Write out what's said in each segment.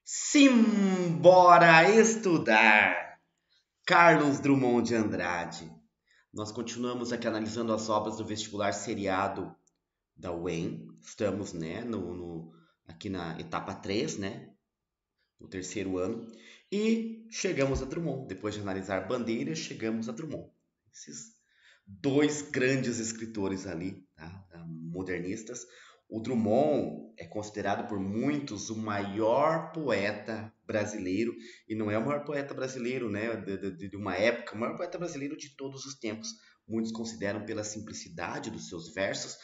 Simbora estudar! Carlos Drummond de Andrade. Nós continuamos aqui analisando as obras do vestibular seriado da UEM. Estamos, né, aqui na etapa 3, né, no terceiro ano. E chegamos a Drummond. Depois de analisar Bandeiras, chegamos a Drummond. Esses dois grandes escritores ali, tá, modernistas. O Drummond é considerado por muitos o maior poeta brasileiro, e não é o maior poeta brasileiro, né, de uma época, o maior poeta brasileiro de todos os tempos. Muitos consideram pela simplicidade dos seus versos,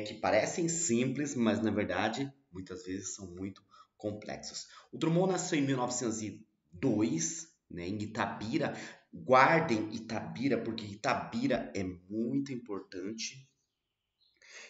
que parecem simples, mas na verdade muitas vezes são muito complexos. O Drummond nasceu em 1902, né, em Itabira. Guardem Itabira, porque Itabira é muito importante.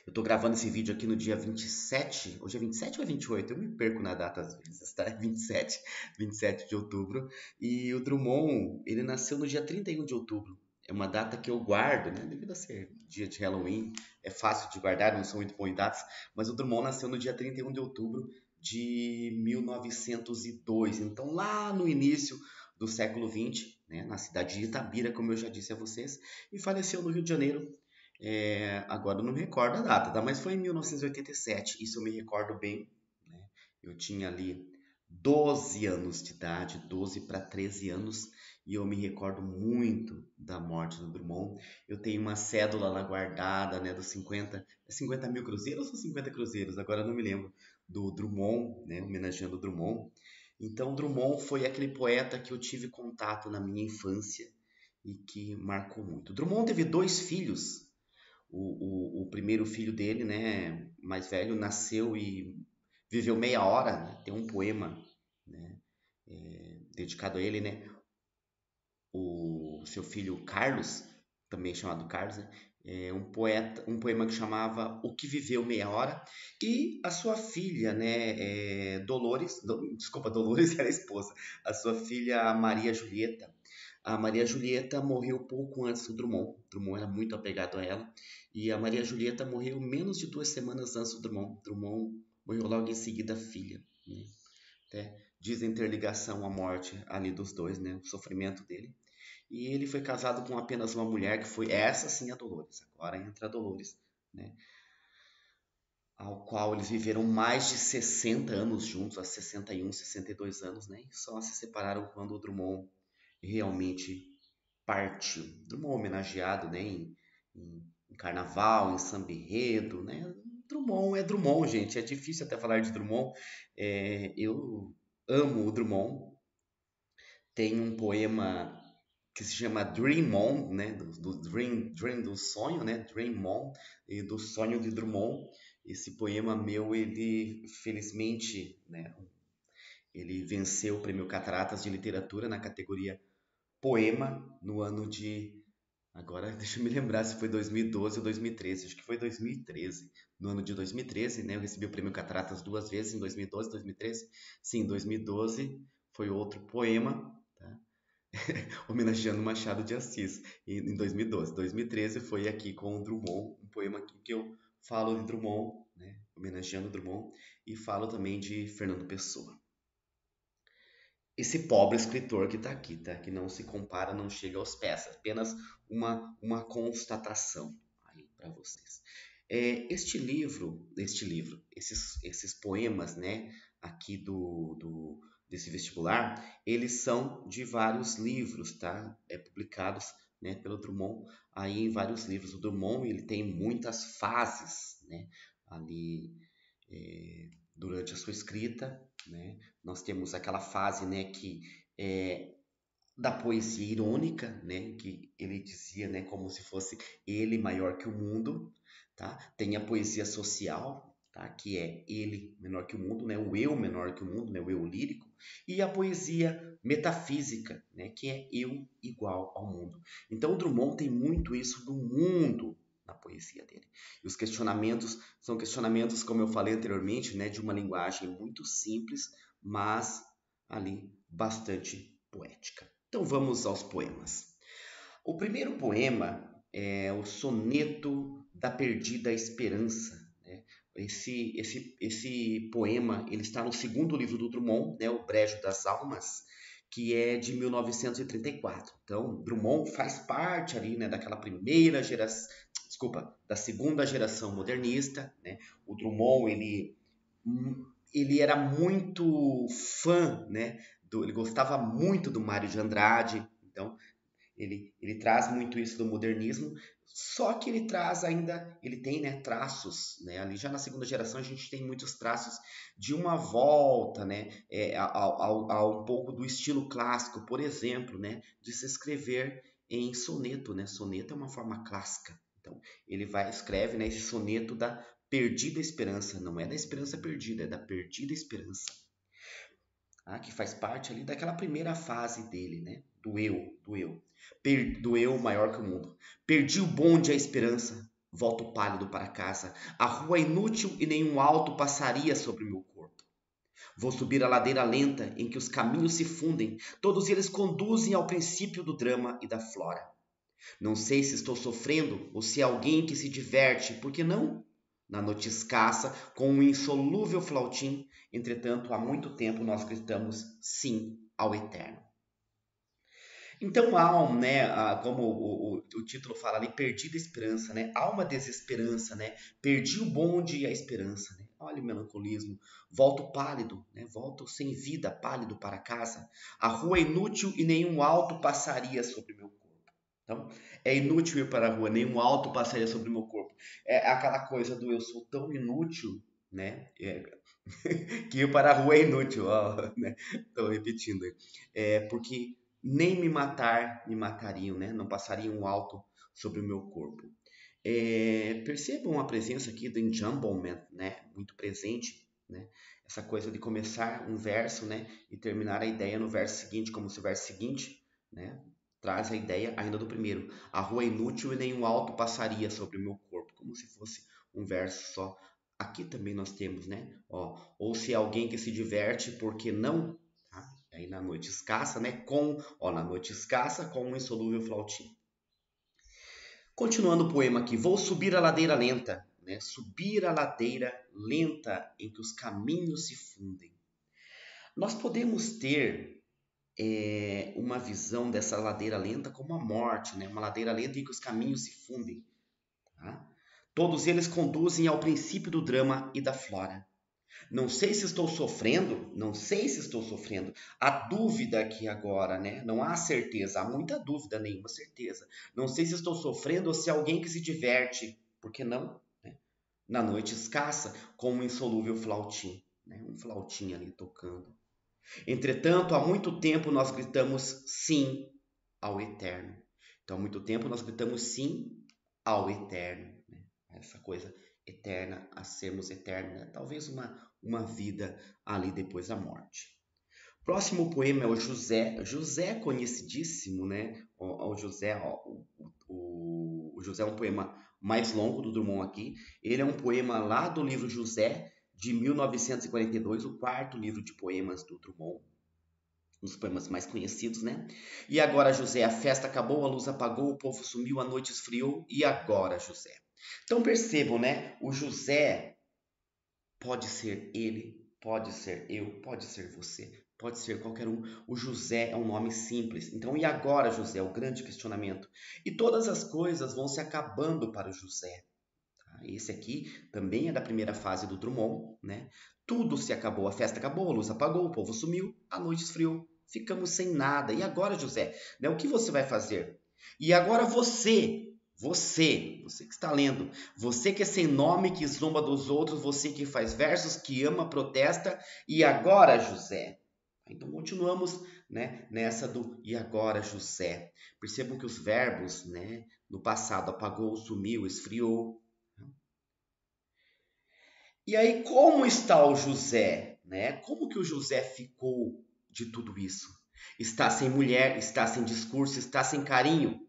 Eu tô gravando esse vídeo aqui no dia 27. Hoje é 27 ou é 28? Eu me perco na data às vezes, tá? 27 de outubro. E o Drummond, ele nasceu no dia 31 de outubro. É uma data que eu guardo, né? Devido a ser dia de Halloween, é fácil de guardar, não sou muito bom em datas. Mas o Drummond nasceu no dia 31 de outubro de 1902. Então, lá no início do século XX, né? Na cidade de Itabira, como eu já disse a vocês. E faleceu no Rio de Janeiro, agora eu não me recordo a data, tá? Mas foi em 1987, isso eu me recordo bem, né? Eu tinha ali 12 anos de idade, 12 para 13 anos, e eu me recordo muito da morte do Drummond. Eu tenho uma cédula lá guardada, né, dos 50 mil cruzeiros ou 50 cruzeiros, agora eu não me lembro, do Drummond, né, homenageando o Drummond. Então, Drummond foi aquele poeta que eu tive contato na minha infância e que marcou muito. Drummond teve dois filhos. O primeiro filho dele, né, mais velho, nasceu e viveu meia hora, né? Tem um poema, né, dedicado a ele, né? O seu filho Carlos, também chamado Carlos, né? É um poeta, um poema que chamava O que Viveu Meia Hora, e a sua filha, né, Dolores, desculpa, Dolores era a esposa, a sua filha Maria Julieta. A Maria Julieta morreu pouco antes do Drummond. Drummond era muito apegado a ela, e a Maria Julieta morreu menos de 2 semanas antes do Drummond. Drummond morreu logo em seguida a filha, né? Até dizem ter ligação à morte ali dos dois, né? O sofrimento dele. E ele foi casado com apenas uma mulher, que foi essa sim a Dolores. Agora entra a Dolores, né? Ao qual eles viveram mais de 60 anos juntos, a 61, 62 anos, né? E só se separaram quando o Drummond realmente partiu. Drummond homenageado, né? Em carnaval, em samba enredo, né? Drummond é Drummond, gente. É difícil até falar de Drummond. Eu amo o Drummond. Tem um poema que se chama Dream On, né, Dream do sonho, né, Dream On, e do sonho de Drummond. Esse poema meu, ele felizmente, né, ele venceu o Prêmio Cataratas de Literatura na categoria Poema no ano de, agora deixa eu me lembrar se foi 2012 ou 2013, acho que foi 2013. No ano de 2013, né, eu recebi o Prêmio Cataratas duas vezes, em 2012 e 2013. Sim, 2012 foi outro poema, tá? Homenageando Machado de Assis, em 2012. 2013 foi aqui com o Drummond, um poema aqui que eu falo de Drummond, né, homenageando Drummond, e falo também de Fernando Pessoa. Esse pobre escritor que está aqui, tá? Que não se compara, não chega aos pés, apenas uma constatação aí para vocês. Esses poemas, né, aqui desse vestibular, eles são de vários livros, tá? Publicados, né, pelo Drummond aí em vários livros. O Drummond, ele tem muitas fases, né, ali durante a sua escrita, né? Nós temos aquela fase, né, que é da poesia irônica, né, que ele dizia, né, como se fosse ele maior que o mundo, tá? Tem a poesia social, tá? Que é ele menor que o mundo, né? O eu menor que o mundo, né? O eu lírico, e a poesia metafísica, né, que é eu igual ao mundo. Então o Drummond tem muito isso do mundo na poesia dele. E os questionamentos são questionamentos, como eu falei anteriormente, né, de uma linguagem muito simples, mas ali bastante poética. Então vamos aos poemas. O primeiro poema é o Soneto da Perdida Esperança, né? esse poema ele está no segundo livro do Drummond, né, O Brejo das Almas, que é de 1934. Então, Drummond faz parte ali, né, daquela primeira geração, desculpa, da segunda geração modernista, né? O Drummond, ele era muito fã, né, ele gostava muito do Mário de Andrade, então ele traz muito isso do modernismo, só que ele traz ainda, ele tem, né, traços, né, ali já na segunda geração a gente tem muitos traços de uma volta, né, a um pouco do estilo clássico, por exemplo, né, de se escrever em soneto, né, soneto é uma forma clássica, então ele escreve, né, esse soneto da perdida esperança, não é da esperança perdida, é da perdida esperança, que faz parte ali daquela primeira fase dele, né? Do eu maior que o mundo. Perdi o bonde, a esperança, volto pálido para casa. A rua é inútil e nenhum alto passaria sobre o meu corpo. Vou subir a ladeira lenta em que os caminhos se fundem, todos eles conduzem ao princípio do drama e da flora. Não sei se estou sofrendo ou se é alguém que se diverte, por que não? Na noite escassa, com um insolúvel flautim, entretanto, há muito tempo nós gritamos sim ao eterno. Então há, né, como o título fala ali, perdida esperança, né? Há uma desesperança, né? Perdi o bonde e a esperança, né? Olha o melancolismo. Volto pálido, né? Volto sem vida, pálido para casa. A rua é inútil e nenhum alto passaria sobre meu corpo. Então, é inútil ir para a rua, nenhum alto passaria sobre o meu corpo. É aquela coisa do eu sou tão inútil, né? Que ir para a rua é inútil, ó, né? Estou repetindo. Porque nem me matar me matariam, né? Não passariam um alto sobre o meu corpo. Percebam a presença aqui do enjambment, né? Muito presente, né? Essa coisa de começar um verso, né? E terminar a ideia no verso seguinte, como se o verso seguinte, né? Traz a ideia ainda do primeiro. A rua é inútil e nenhum alto passaria sobre o meu corpo, como se fosse um verso só. Aqui também nós temos, né? Ó, ou se é alguém que se diverte, por que não? Tá? Aí na noite escassa, né? Na noite escassa, com um insolúvel flautim. Continuando o poema aqui, vou subir a ladeira lenta, né? Subir a ladeira lenta em que os caminhos se fundem. Nós podemos ter uma visão dessa ladeira lenta como a morte, né? Uma ladeira lenta em que os caminhos se fundem. Tá? Todos eles conduzem ao princípio do drama e da flora. Não sei se estou sofrendo, não sei se estou sofrendo. Há dúvida aqui agora, né? Não há certeza, há muita dúvida, nenhuma certeza. Não sei se estou sofrendo ou se é alguém que se diverte, por que não? Né? Na noite escassa, com um insolúvel flautim, né? Um flautim ali tocando. Entretanto, há muito tempo nós gritamos sim ao eterno. Então, há muito tempo nós gritamos sim ao eterno. Né? Essa coisa eterna, a sermos eternos, né? Talvez uma vida ali depois da morte. Próximo poema é o José. José é conhecidíssimo, né? O José, o José é um poema mais longo do Drummond aqui. Ele é um poema lá do livro José, de 1942, o quarto livro de poemas do Drummond. Um dos poemas mais conhecidos, né? E agora, José, a festa acabou, a luz apagou, o povo sumiu, a noite esfriou. E agora, José? Então percebam, né? O José pode ser ele, pode ser eu, pode ser você, pode ser qualquer um. O José é um nome simples. Então, e agora, José? O grande questionamento. E todas as coisas vão se acabando para o José. Tá? Esse aqui também é da primeira fase do Drummond, né? Tudo se acabou, a festa acabou, a luz apagou, o povo sumiu, a noite esfriou, ficamos sem nada. E agora, José? Né? O que você vai fazer? E agora você que está lendo, você que é sem nome, que zomba dos outros, você que faz versos, que ama, protesta, e agora, José? Então continuamos, né, nessa do e agora, José. Percebam que os verbos, né, no passado apagou, sumiu, esfriou. E aí como está o José, né? Como que o José ficou de tudo isso? Está sem mulher, está sem discurso, está sem carinho.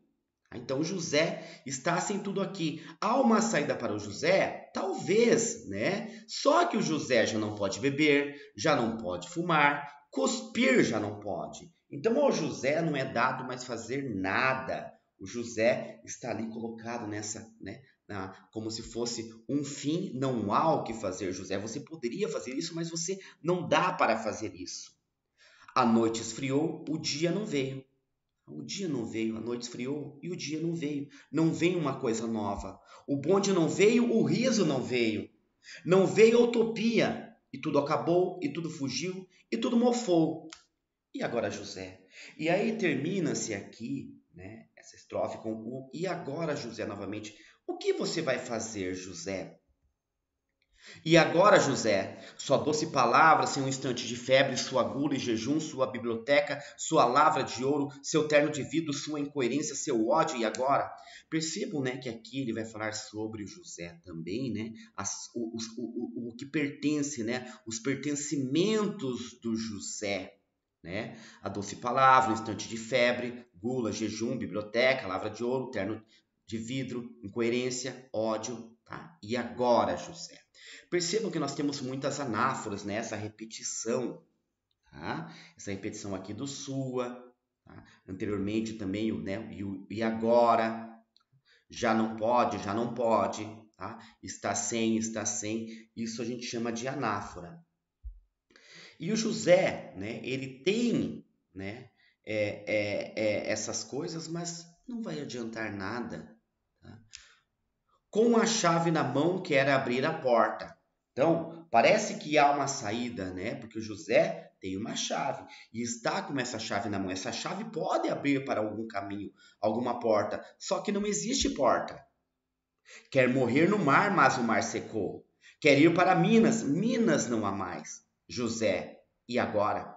Então José está sem tudo aqui. Há uma saída para o José? Talvez, né? Só que o José já não pode beber, já não pode fumar, cuspir já não pode. Então ao José não é dado mais fazer nada. O José está ali colocado nessa, né, como se fosse um fim, não há o que fazer, José. Você poderia fazer isso, mas você não dá para fazer isso. A noite esfriou, o dia não veio. O dia não veio, a noite esfriou e o dia não veio. Não veio uma coisa nova. O bonde não veio, o riso não veio. Não veio a utopia. E tudo acabou, e tudo fugiu, e tudo mofou. E agora, José? E aí termina-se aqui, né, essa estrofe com o e agora, José, novamente. O que você vai fazer, José? E agora, José, sua doce palavra, sem um instante de febre, sua gula e jejum, sua biblioteca, sua lavra de ouro, seu terno de vidro, sua incoerência, seu ódio, e agora? Percebam, né, que aqui ele vai falar sobre o José também, né, o que pertence, né, os pertencimentos do José, né, a doce palavra, um instante de febre, gula, jejum, biblioteca, lavra de ouro, terno de vidro, incoerência, ódio, tá? E agora, José? Percebam que nós temos muitas anáforas, né? Essa repetição, tá? Essa repetição aqui do sua, tá? Anteriormente também o, né? E agora, já não pode, tá? Está sem, isso a gente chama de anáfora. E o José, né? Ele tem, né? Essas coisas, mas não vai adiantar nada, tá? Com a chave na mão quer abrir a porta. Então, parece que há uma saída, né? Porque o José tem uma chave e está com essa chave na mão. Essa chave pode abrir para algum caminho, alguma porta, só que não existe porta. Quer morrer no mar, mas o mar secou. Quer ir para Minas, Minas não há mais. José, e agora?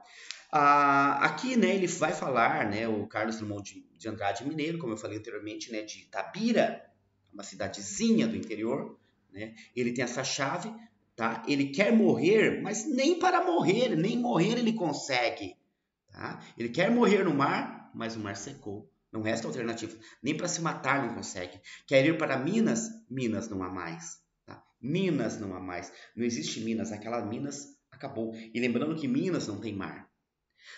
Aqui, né, ele vai falar, né, o Carlos Drummond de Andrade Mineiro, como eu falei anteriormente, né, de Itabira, uma cidadezinha do interior, né? Ele tem essa chave, tá? Ele quer morrer, mas nem para morrer, nem morrer ele consegue, tá? Ele quer morrer no mar, mas o mar secou. Não resta alternativa. Nem para se matar não consegue. Quer ir para Minas? Minas não há mais. Tá? Minas não há mais. Não existe Minas. Aquela Minas acabou. E lembrando que Minas não tem mar.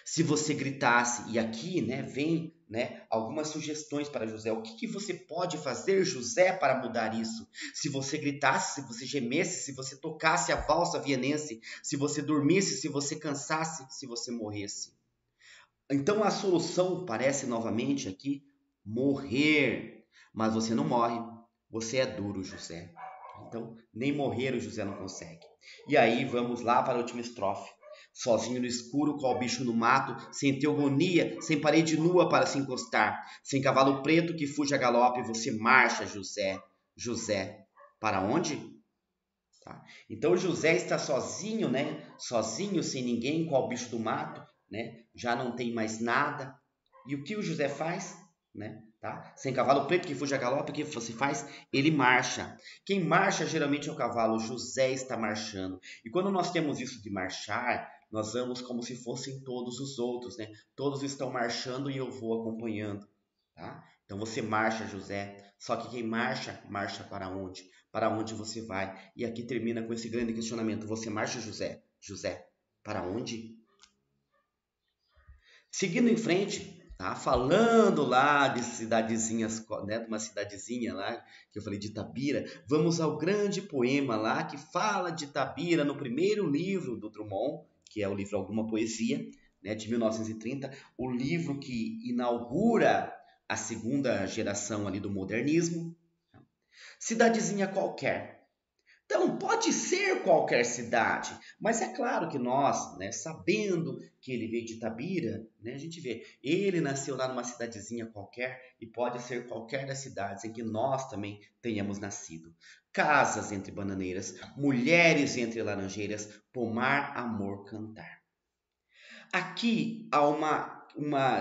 Se você gritasse, e aqui, né, vem, né, algumas sugestões para José. O que você pode fazer, José, para mudar isso? Se você gritasse, se você gemesse, se você tocasse a valsa vienense, se você dormisse, se você cansasse, se você morresse. Então a solução parece novamente aqui morrer. Mas você não morre. Você é duro, José. Então, nem morrer o José não consegue. E aí, vamos lá para a última estrofe. Sozinho no escuro, qual bicho no mato, sem teogonia, sem parede nua para se encostar, sem cavalo preto que fuja a galope, você marcha, José. José, para onde? Tá? Então José está sozinho, né? Sozinho, sem ninguém, qual bicho do mato, né? Já não tem mais nada. E o que o José faz? Né? Tá? Sem cavalo preto que fuja a galope, o que você faz? Ele marcha. Quem marcha geralmente é o cavalo. José está marchando. E quando nós temos isso de marchar, nós vamos como se fossem todos os outros, né? Todos estão marchando e eu vou acompanhando, tá? Então você marcha, José. Só que quem marcha, marcha para onde? Para onde você vai? E aqui termina com esse grande questionamento. Você marcha, José? José, para onde? Seguindo em frente, tá? Falando lá de cidadezinhas, né? De uma cidadezinha lá, que eu falei de Itabira, vamos ao grande poema lá que fala de Itabira no primeiro livro do Drummond, que é o livro Alguma Poesia, né? De 1930, o livro que inaugura a segunda geração ali do modernismo. Cidadezinha qualquer. Então, pode ser qualquer cidade, mas é claro que nós, né, sabendo que ele veio de Itabira, né, a gente vê, ele nasceu lá numa cidadezinha qualquer e pode ser qualquer das cidades em que nós também tenhamos nascido. Casas entre bananeiras, mulheres entre laranjeiras, pomar, amor, cantar. Aqui há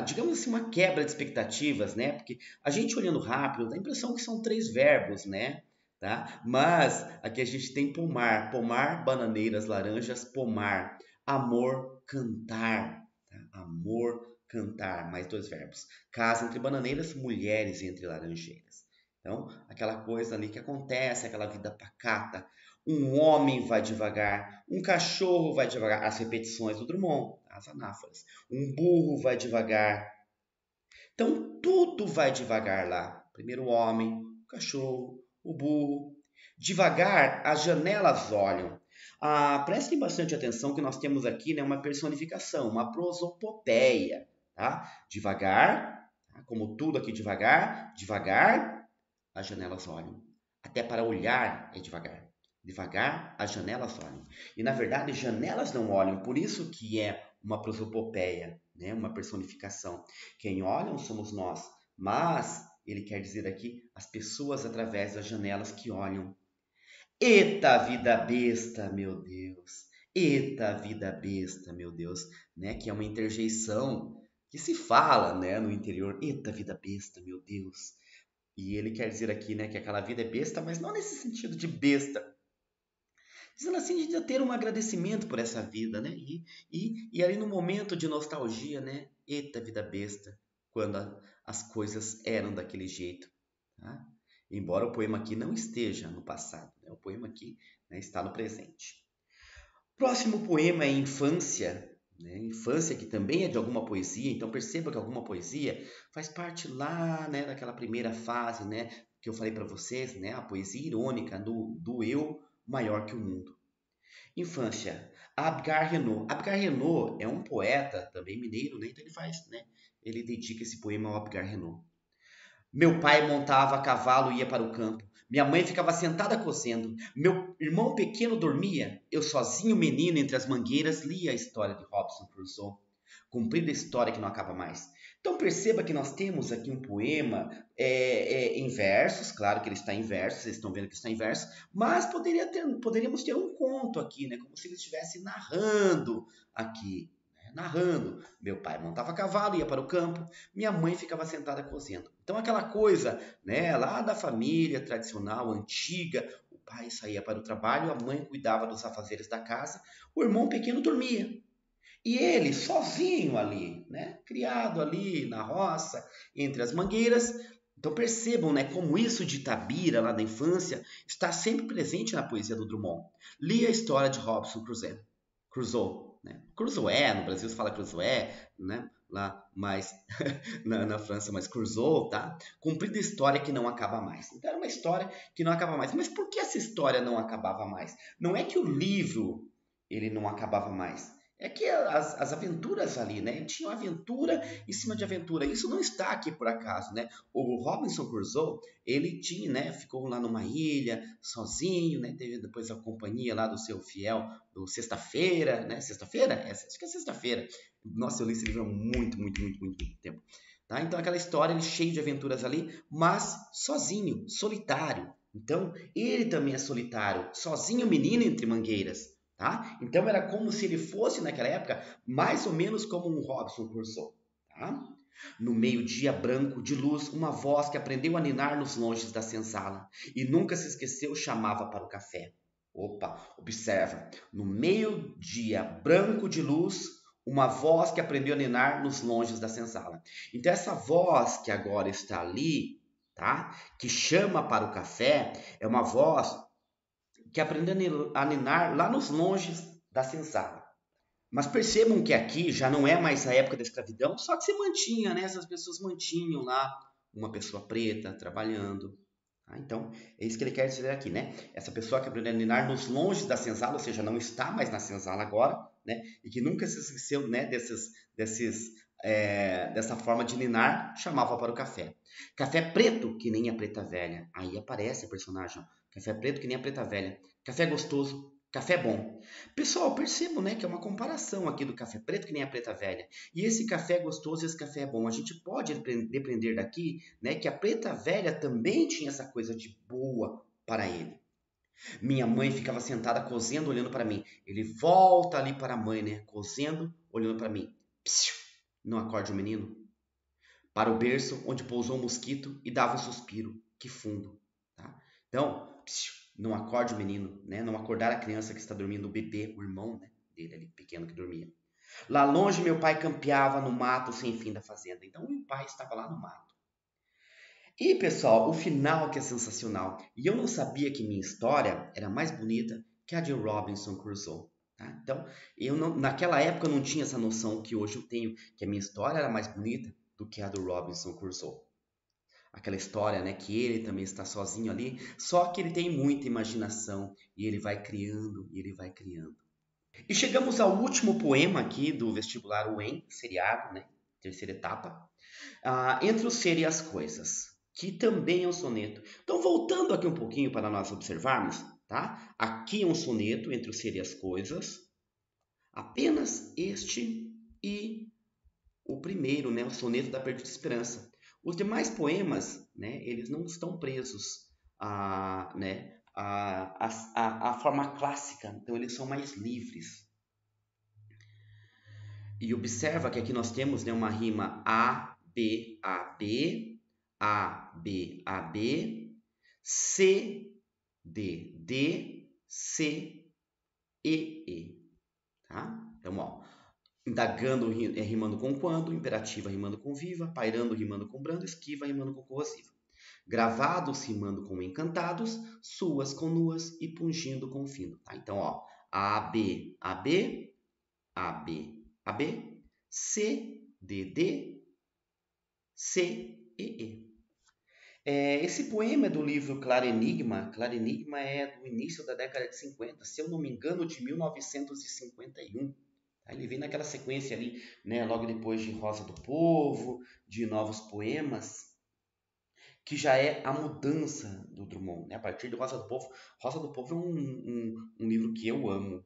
digamos assim, uma quebra de expectativas, né? Porque a gente olhando rápido, dá a impressão que são três verbos, né? Tá? Mas aqui a gente tem pomar, pomar, bananeiras, laranjas, pomar, amor, cantar, tá? Amor, cantar, mais dois verbos. Casa entre bananeiras, mulheres entre laranjeiras. Então, aquela coisa ali que acontece, aquela vida pacata. Um homem vai devagar, um cachorro vai devagar. As repetições do Drummond, as anáforas. Um burro vai devagar. Então, tudo vai devagar lá. Primeiro o homem, o cachorro, o burro. Devagar, as janelas olham. Prestem bastante atenção que nós temos aqui, né, uma personificação, uma prosopopeia, tá? Devagar, tá? Como tudo aqui devagar, devagar, as janelas olham. Até para olhar é devagar. Devagar, as janelas olham. E na verdade, janelas não olham, por isso que é uma prosopopeia, né? Uma personificação. Quem olham somos nós, mas ele quer dizer aqui as pessoas através das janelas que olham. Eita vida besta, meu Deus! Eita vida besta, meu Deus! Né? Que é uma interjeição que se fala, né, no interior. Eita vida besta, meu Deus! E ele quer dizer aqui, né, que aquela vida é besta, mas não nesse sentido de besta, dizendo assim, de ter um agradecimento por essa vida, né? E ali no momento de nostalgia, né? Eita vida besta, quando as coisas eram daquele jeito, tá? Embora o poema aqui não esteja no passado, né? O poema aqui, né, está no presente. Próximo poema é Infância, né? Infância que também é de alguma poesia, então perceba que alguma poesia faz parte lá, né, daquela primeira fase, né, que eu falei para vocês, né, a poesia irônica do eu maior que o mundo. Infância, Abgar Renault. Abgar Renault é um poeta também mineiro, né? Então ele faz, né? Ele dedica esse poema ao Abgar Renault. Meu pai montava a cavalo e ia para o campo. Minha mãe ficava sentada cozendo. Meu irmão pequeno dormia. Eu sozinho, menino, entre as mangueiras, lia a história de Robson Crusoe. Cumprida história que não acaba mais. Então perceba que nós temos aqui um poema em versos, claro que ele está em versos, vocês estão vendo que está em versos, mas poderíamos ter um conto aqui, né? Como se ele estivesse narrando aqui. Narrando. Meu pai montava cavalo, ia para o campo, minha mãe ficava sentada cozendo. Então aquela coisa, né, lá da família tradicional, antiga, o pai saía para o trabalho, a mãe cuidava dos afazeres da casa, o irmão pequeno dormia. E ele sozinho ali, né, criado ali na roça, entre as mangueiras. Então percebam, né, como isso de Itabira, lá da infância, está sempre presente na poesia do Drummond. Li a história de Robson Crusoe. Crusoe, né? Crusoe, no Brasil se fala Crusoe, né? Lá mais na França, mas Crusoe, tá? Cumprida história que não acaba mais. Então era uma história que não acaba mais. Mas por que essa história não acabava mais? Não é que o livro ele não acabava mais. É que as aventuras ali, né? Tinha aventura em cima de aventura. Isso não está aqui por acaso, né? O Robinson Crusoe, ele tinha, né? Ficou lá numa ilha, sozinho, né? Teve depois a companhia lá do seu fiel, do Sexta-feira, né? Sexta-feira? Acho que é Sexta-feira. Nossa, eu li esse livro há muito tempo. Tá? Então aquela história, ele cheio de aventuras ali, mas sozinho, solitário. Então, ele também é solitário, sozinho menino entre mangueiras. Tá? Então era como se ele fosse naquela época mais ou menos como um Robson Crusoe. Tá? No meio-dia branco de luz, uma voz que aprendeu a ninar nos longes da senzala e nunca se esqueceu chamava para o café. Opa, observa. No meio-dia branco de luz, uma voz que aprendeu a ninar nos longes da senzala. Então essa voz que agora está ali, tá? Que chama para o café, é uma voz que aprendeu a ninar lá nos longes da senzala. Mas percebam que aqui já não é mais a época da escravidão, só que se mantinha, né? Essas pessoas mantinham lá uma pessoa preta trabalhando. Tá? Então, é isso que ele quer dizer aqui, né? Essa pessoa que aprendeu a ninar nos longes da senzala, ou seja, não está mais na senzala agora, né? E que nunca se esqueceu, né, dessa forma de ninar, chamava para o café. Café preto, que nem a preta velha. Aí aparece a personagem, ó. Café preto, que nem a preta velha. Café gostoso, café bom. Pessoal, percebam, né, que é uma comparação aqui do café preto, que nem a preta velha. E esse café é gostoso e esse café é bom. A gente pode depreender daqui, né, que a preta velha também tinha essa coisa de boa para ele. Minha mãe ficava sentada cozendo, olhando para mim. Ele volta ali para a mãe, né, cozendo, olhando para mim. Psiu, não acorde o menino. Para o berço onde pousou um mosquito e dava um suspiro. Que fundo. Tá? Então, psiu, não acorde o menino, né? Não acordar a criança que está dormindo, o bebê, o irmão, né, dele ali, pequeno que dormia. Lá longe, meu pai campeava no mato sem fim da fazenda. Então, meu pai estava lá no mato. E, pessoal, o final que é sensacional. E eu não sabia que minha história era mais bonita que a de Robinson Crusoe. Tá? Então, naquela época eu não tinha essa noção que hoje eu tenho, que a minha história era mais bonita do que a do Robinson Crusoe. aquela história, né, que ele também está sozinho ali, só que ele tem muita imaginação e ele vai criando e ele vai criando. E chegamos ao último poema aqui do vestibular UEM, seriado, né, terceira etapa, Entre o Ser e as Coisas, que também é um soneto. Então, voltando aqui um pouquinho para nós observarmos, tá? Aqui é um soneto, Entre o Ser e as Coisas, apenas este e o primeiro, né, o soneto da Perdida Esperança. Os demais poemas, né, eles não estão presos né, à forma clássica, então eles são mais livres. E observa que aqui nós temos, né, uma rima A, B, A, B, A, B, A, B, C, D, D, C, E, E. Tá? Então, ó, indagando rimando com quando, imperativa rimando com viva, pairando rimando com brando, esquiva rimando com corrosiva. Gravados rimando com encantados, suas com nuas e pungindo com fino. Tá? Então, ó, A, B, A, B, A, B, A, B, C, D, D, C, E, E. Esse poema é do livro Claro Enigma. Claro Enigma é do início da década de 50, se eu não me engano, de 1951. Ele vem naquela sequência ali, né, logo depois de Rosa do Povo, de Novos Poemas, que já é a mudança do Drummond. Né? A partir de Rosa do Povo é um livro que eu amo.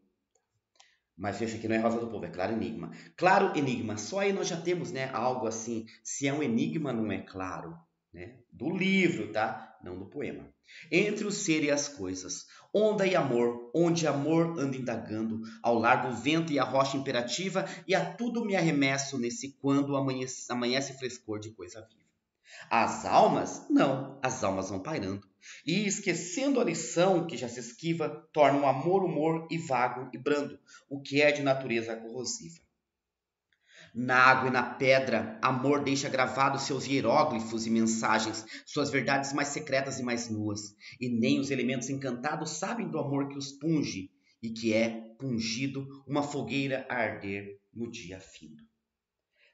Mas esse aqui não é Rosa do Povo, é Claro Enigma. Claro Enigma, só aí nós já temos, né, algo assim, se é um enigma não é claro, né? Do livro, tá? Não do poema. Entre o ser e as coisas, onda e amor, onde amor anda indagando, ao largo vento e a rocha imperativa, e a tudo me arremesso nesse quando amanhece frescor de coisa viva. As almas, não, as almas vão pairando. E esquecendo a lição que já se esquiva, tornam amor, humor e vago e brando, o que é de natureza corrosiva. Na água e na pedra, amor deixa gravados seus hieróglifos e mensagens, suas verdades mais secretas e mais nuas, e nem os elementos encantados sabem do amor que os punge, e que é, pungido, uma fogueira a arder no dia fino.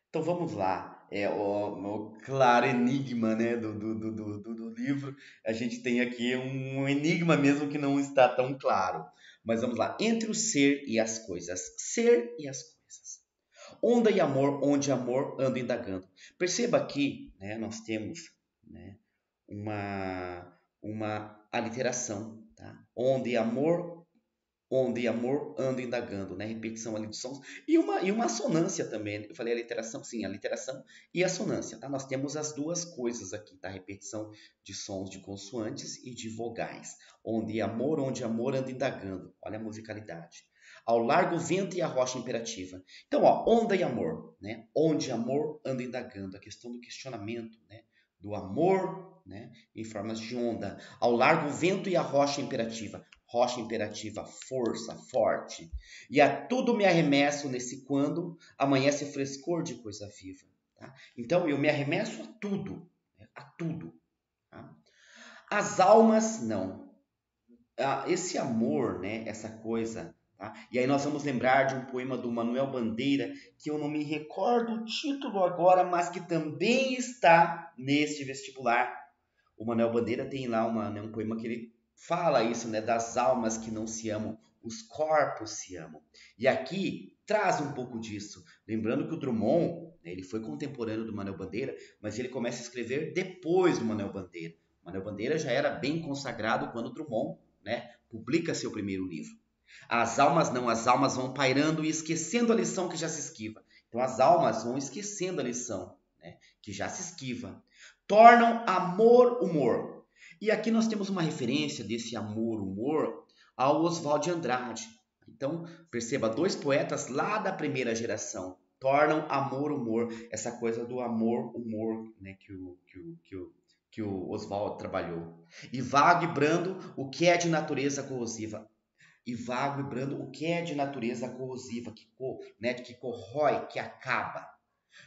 Então vamos lá, o claro enigma, né, do livro. A gente tem aqui um enigma mesmo que não está tão claro. Mas vamos lá, entre o ser e as coisas. Ser e as coisas. Onda e amor, onde amor anda indagando. Perceba aqui, né, nós temos, né, uma aliteração, tá? Onda e amor anda indagando, né? Repetição ali de sons e uma assonância também. Eu falei a literação, sim, a literação e a assonância, tá? Nós temos as duas coisas aqui, tá? Repetição de sons de consoantes e de vogais. Onde amor anda indagando. Olha a musicalidade. Ao largo vento e a rocha imperativa. Então, ó, onda e amor, né? Onde amor anda indagando, a questão do questionamento, né? Do amor, né? Em formas de onda. Ao largo vento e a rocha imperativa. Rocha imperativa, força, forte. E a tudo me arremesso nesse quando amanhece frescor de coisa viva. Tá? Então eu me arremesso a tudo. Né? A tudo. Tá? As almas, não. Esse amor, né? Essa coisa. Tá? E aí nós vamos lembrar de um poema do Manuel Bandeira, que eu não me recordo o título agora, mas que também está neste vestibular. O Manuel Bandeira tem lá um poema que ele fala isso, né, das almas que não se amam, os corpos se amam. E aqui traz um pouco disso, lembrando que o Drummond, né, ele foi contemporâneo do Manuel Bandeira, mas ele começa a escrever depois do Manuel Bandeira. O Manuel Bandeira já era bem consagrado quando o Drummond, né, publica seu primeiro livro. As almas não, as almas vão pairando e esquecendo a lição que já se esquiva. Então as almas vão esquecendo a lição, né, que já se esquiva. Tornam amor, humor. E aqui nós temos uma referência desse amor, humor, ao Oswald de Andrade. Então, perceba, dois poetas lá da primeira geração tornam amor, humor, essa coisa do amor, humor, né, que o Oswald trabalhou. E vago e brando, o que é de natureza corrosiva. E vago e brando, o que é de natureza corrosiva, que corrói, que acaba.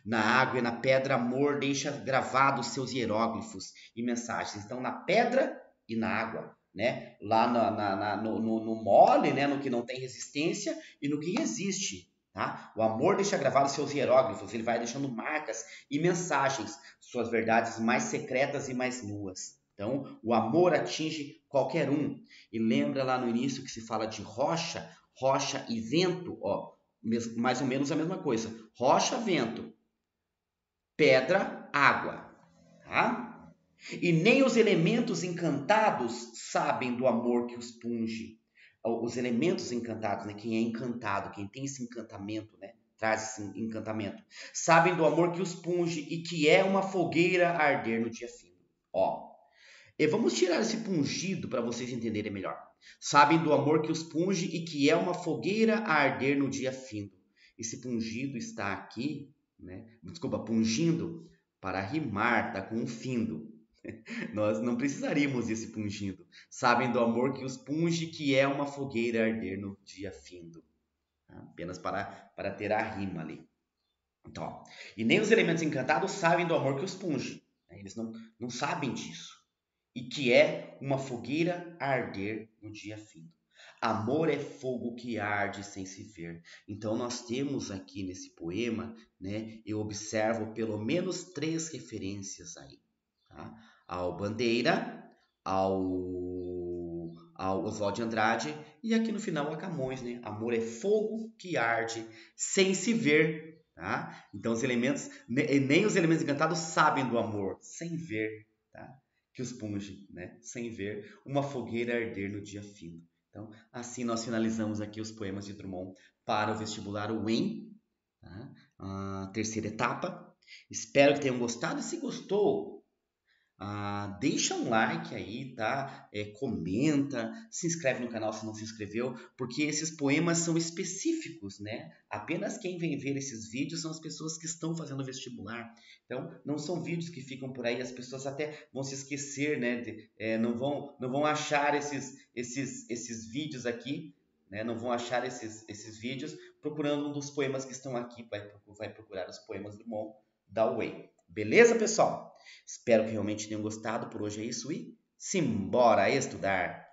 Na água e na pedra, amor deixa gravados seus hieróglifos e mensagens. Então, na pedra e na água, né? Lá no mole, né? No que não tem resistência e no que resiste, tá? O amor deixa gravados seus hieróglifos, ele vai deixando marcas e mensagens, suas verdades mais secretas e mais nuas. Então, o amor atinge qualquer um. E lembra lá no início que se fala de rocha, rocha e vento, ó, mais ou menos a mesma coisa. Rocha, vento, pedra, água, tá? E nem os elementos encantados sabem do amor que os punge. Os elementos encantados, né? Quem é encantado, quem tem esse encantamento, né? Traz esse encantamento. Sabem do amor que os punge e que é uma fogueira a arder no dia fino. Ó, e vamos tirar esse pungido para vocês entenderem melhor. Sabem do amor que os punge e que é uma fogueira a arder no dia fino. Esse pungido está aqui, né? Desculpa, pungindo para rimar, tá com um findo. Nós não precisaríamos desse pungido. Sabem do amor que os punge, que é uma fogueira a arder no dia findo. Tá? Apenas para ter a rima ali. Então, ó, e nem os elementos encantados sabem do amor que os punge. Né? Eles não sabem disso. E que é uma fogueira a arder no dia findo. Amor é fogo que arde sem se ver. Então nós temos aqui nesse poema, né, eu observo pelo menos 3 referências aí, tá? Ao Bandeira, ao Oswald de Andrade e aqui no final a Camões, né? Amor é fogo que arde sem se ver, tá? Então os elementos, nem os elementos encantados sabem do amor, sem ver, tá? Que os punge, né? Sem ver uma fogueira arder no dia fino. Então, assim nós finalizamos aqui os poemas de Drummond para o vestibular UEM, tá? A terceira etapa. Espero que tenham gostado. E se gostou, deixa um like aí, tá? Comenta, se inscreve no canal se não se inscreveu, porque esses poemas são específicos, né? Apenas quem vem ver esses vídeos são as pessoas que estão fazendo vestibular. Então, não são vídeos que ficam por aí, as pessoas até vão se esquecer, né? Não vão achar esses vídeos aqui, né? Não vão achar esses vídeos procurando um dos poemas que estão aqui, vai procurar os poemas do Drummond da UEM. Beleza, pessoal? Espero que realmente tenham gostado. Por hoje é isso e simbora estudar!